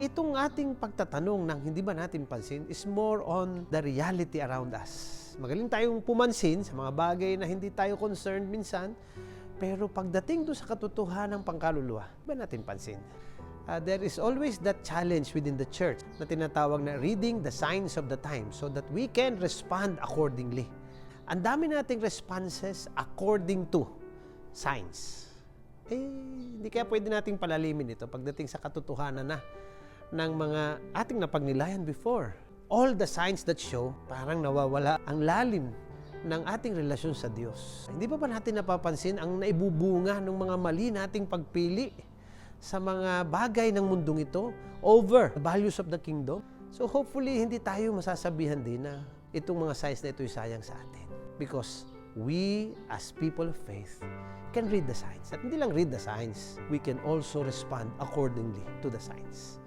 Itong ating pagtatanong ng hindi ba natin pansin is more on the reality around us. Magaling tayong pumansin sa mga bagay na hindi tayo concerned minsan, pero pagdating doon sa katotohanan ng pangkaluluwa, ba natin pansin? There is always that challenge within the church na tinatawag na reading the signs of the time so that we can respond accordingly. Ang dami nating responses according to signs. Hindi kaya pwede nating palalimin ito pagdating sa katotohanan na ng mga ating napagnilayan before. All the signs that show, parang nawawala ang lalim ng ating relasyon sa Diyos. Hindi pa ba natin napapansin ang naibubunga ng mga mali nating pagpili sa mga bagay ng mundong ito over the values of the kingdom? So hopefully, hindi tayo masasabihan din na itong mga signs na ito ay sayang sa atin. Because we, as people of faith, can read the signs. At hindi lang read the signs, we can also respond accordingly to the signs.